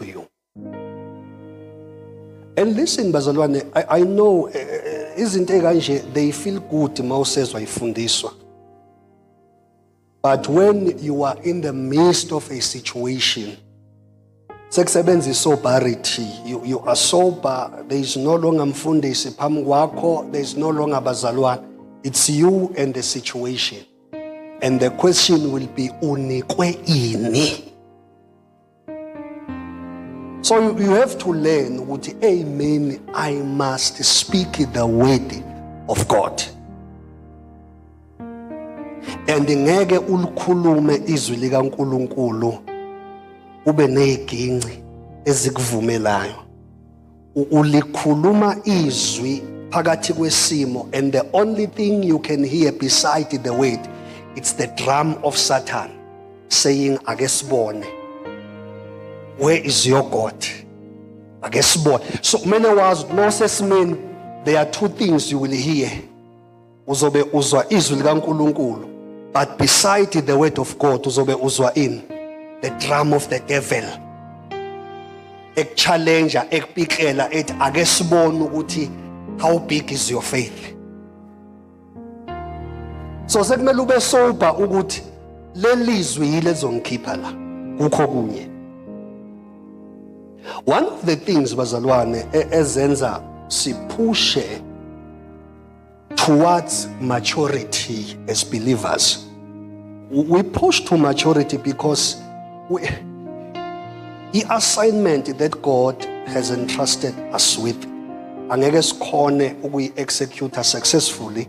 you. And listen, bazalwane, I know izinto ekanje they feel good mawusezwa ifundiswa. But when you are in the midst of a situation, sekusebenza isobriety, you are sober, there is no longer mfundisi phambi kwakho, there is no longer bazalwane. It's you and the situation. And the question will be, unikwe ini? So you have to learn ukuthi, amen, I must speak the word of God. And ngeke ulikhulume izwi likaNkulunkulu ube neziginci ezikuvumelayo. Ulikhuluma izwi phakathi kwesimo, and the only thing you can hear beside the word, it's the drum of Satan saying, akesibone. Where is your God? Akesibone. So many words, Moses mean there are two things you will hear. Uzobe uzwa izwi likaNkulunkulu, but beside the word of God, uzobe uzwa in the drum of the devil. Ek challenger, ek pikela, et akesibone ukuthi how big is your faith. So sekumele ube sober ukuthi lelizwi yile zongikhipha la kukho kunye. One of the things bazalwane ezenza sipushe towards maturity as believers, we push to maturity because the assignment that God has entrusted us with, angeke sikhone ukuyi-execute successfully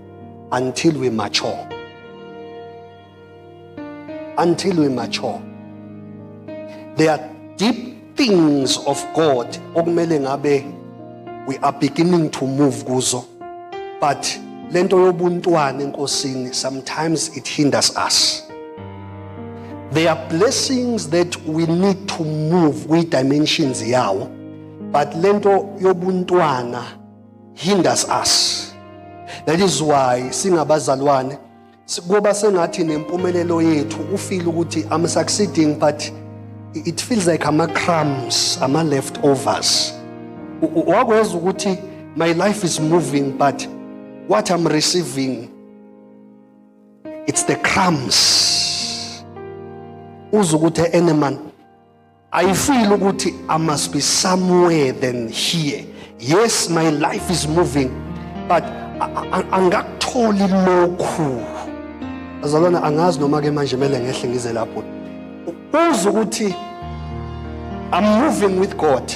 until we mature. Until we mature. There are deep things of God okumele ngabe we are beginning to move kuzo, but lento yobuntwana enkosini sometimes it hinders us. There are blessings that we need to move with dimensions yawo, but lento yobuntwana hinders us. That is why singabazalwane kuba sengathi nempumelelo yethu ufeel ukuthi I'm succeeding, but it feels like crumbs, leftovers. Wakwazi ukuthi my life is moving, but what I'm receiving, it's the crumbs. Uzukuthi eneman, I feel ukuthi I must be somewhere than here. Yes, my life is moving, but angakutholi lokhu. Azalwana angazi noma ke manje mele ngehle ngize lapho. Uzukuthi I'm moving with God.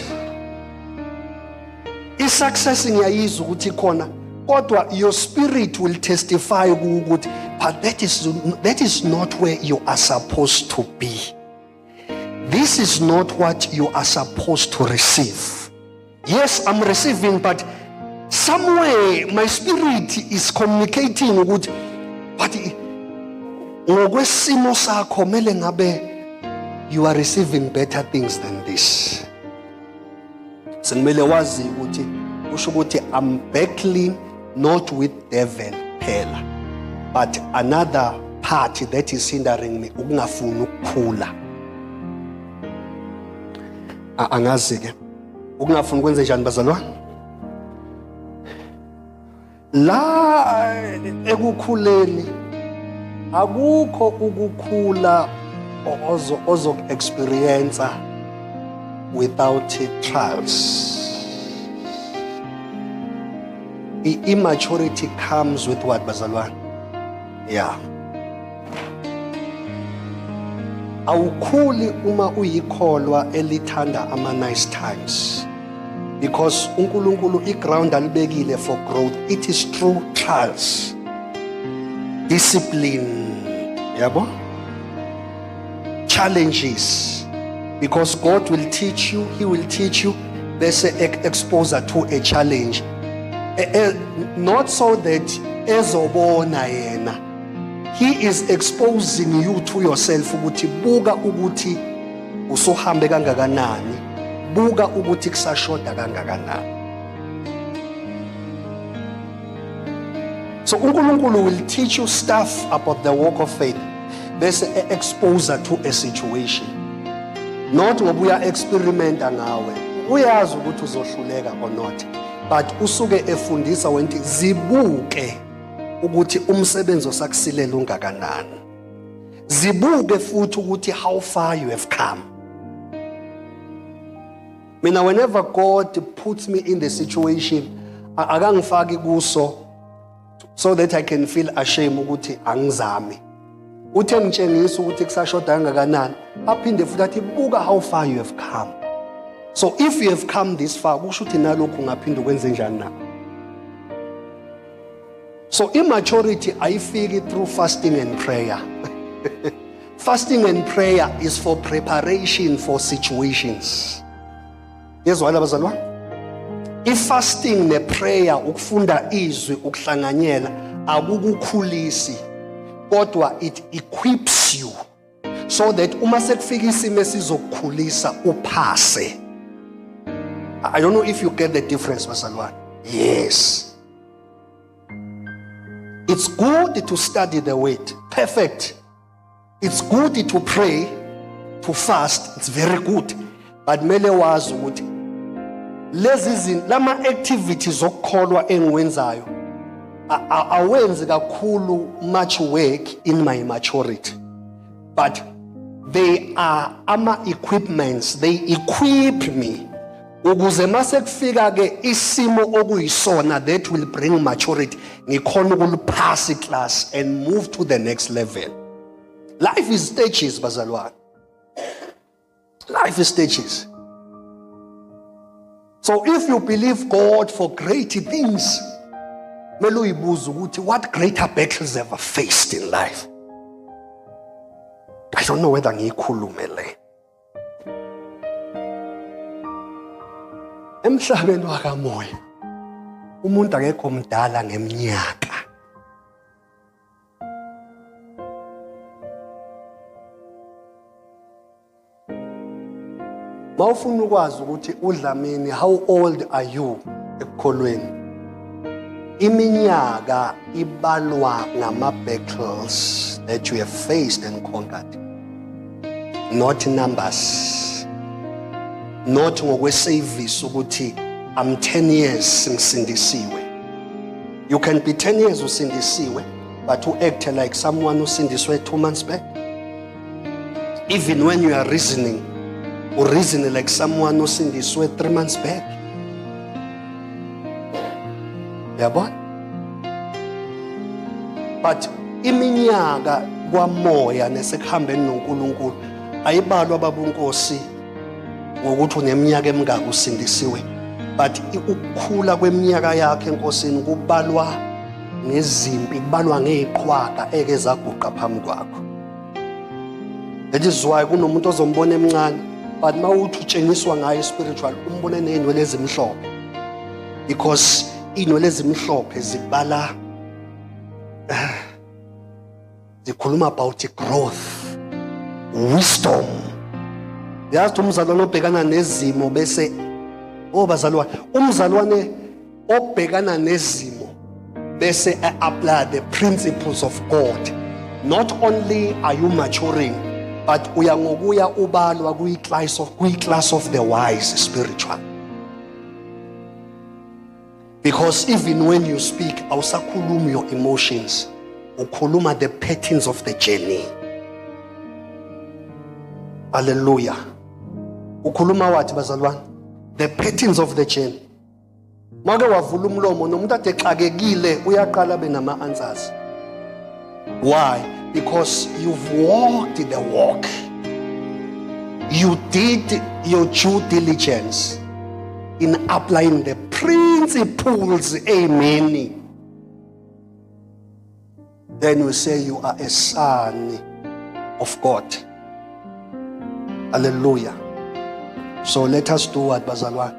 Is success ngiyayizwa ukuthi khona, kodwa your spirit will testify ukuthi but that is not where you are supposed to be. This is not what you are supposed to receive. Yes, I'm receiving, but somewhere my spirit is communicating ukuthi but ngokwesimo sakho mele ngabe you are receiving better things than this. Senimele wazi ukuthi usho ukuthi I'm battling not with devil phela, but another part that is hindering me, ukungafuni ukukhula. Angazi ke ukungafuni kwenze njani bazalwane? La ekukhuleni akukho ukukhula ozo experience without trials. Immaturity comes with what, bazalwane? Yeah. Awukhuli uma uyikholwa elithanda nice times, because uNkulunkulu iground alibekile for growth. It is through trials, discipline, yabo, challenges, because God will teach you. He will teach you. There's an exposure to a challenge, not so that ezobona yena. He is exposing you to yourself ukuthi buka ukuthi usohambe kangakanani, buka ukuthi kusashoda kangakanani. So uNkulunkulu will teach you stuff about the walk of faith. There's an exposure to a situation. Not ngoba uya-experimenta ngawe. Uyazi ukuthi uzohluleka or not. But usuke efundisa wenti zibuke ukuthi umsebenzi osakusilela ungakanani. Zibuke futhi ukuthi how far you have come. Mina whenever God puts me in the situation, akangifaki kuso so that I can feel ashamed ukuthi angizami. Uthe ngitshengisa ukuthi kusashoda kangakanani, aphinde futhi athi buka how far you have come. So if you have come this far, kusho ukuthi nalokhu ungaphinda ukwenze njani na? So immaturity ayifiki through fasting and prayer. Fasting and prayer is for preparation for situations. Yezwala bazalwane? I-fasting ne-prayer ukufunda izwi ukuhlanganyela akukukhulisi, kodwa it equips you so that uma sekufika isimo esizokukhulisa uphase. I don't know if you get the difference, bazalwane. Yes. It's good to study the word. Perfect. It's good to pray, to fast. It's very good. But mele wazi ukuthi lama activities okukholwa engiwenzayo awenzi kakhulu much work in my maturity. But they are ama-equipments. They equip me ukuze mase kufika ke isimo okuyisona that will bring maturity, ngikhona ukuliphasa iclass and move to the next level. Life is stages, bazalwane. Life is stages. So if you believe God for great things, mele uyibuze ukuthi what greater battles ever faced in life? I don't know whether ngiyikhulume le. Emhlabeni wakamoya umuntu akekho mdala ngeminyaka. Mawufuna ukwazi ukuthi uDlamini, how old are you ekukholweni? Iminyaka ibalwa ngama-battles that you have faced and conquered, not numbers. Not ngokwe-service ukuthi I'm 10 years ngisindisiwe. You can be 10 years usindisiwe, but act like someone usindiswe 2 months back. Even when you are reasoning, or reason like someone usindiswe 3 months back. Yabo? But iminyaka kwamoya nesekuhambeni noNkulunkulu ayibalwa babunkosi ngokuthi uneminyaka emingaka usindisiwe, but ukukhula kweminyaka yakhe enkosini kubalwa ngezimpi, kubalwa ngeziqhwaga eke zaguqa phambi kwakho. That is why kunomuntu ozombona emncane, but mawuthi utshengiswa ngayo spiritual umbone nezinwele ezimhlophe, because inwele ezimhlophe zibala zikhuluma about growth, wisdom. Yazi umzalwane obhekana nezimo bese bazalwane, umzalwane obhekana nezimo bese apply the principles of God. Not only are you maturing, but uya ngokuya ubalwa kwi-class of the wise spiritual. Because even when you speak, awusakhulumi your emotions, ukhuluma the patterns of the journey. Hallelujah. Ukhuluma wathi bazalwane? The patterns of the journey. Make wavula umlomo nomuntu ade xakekile uyaqala benama answers. Why? Because you've walked the walk. You did your due diligence in applying the principles. Amen. Then we say you are a son of God. Hallelujah. So let us do what, bazalwane?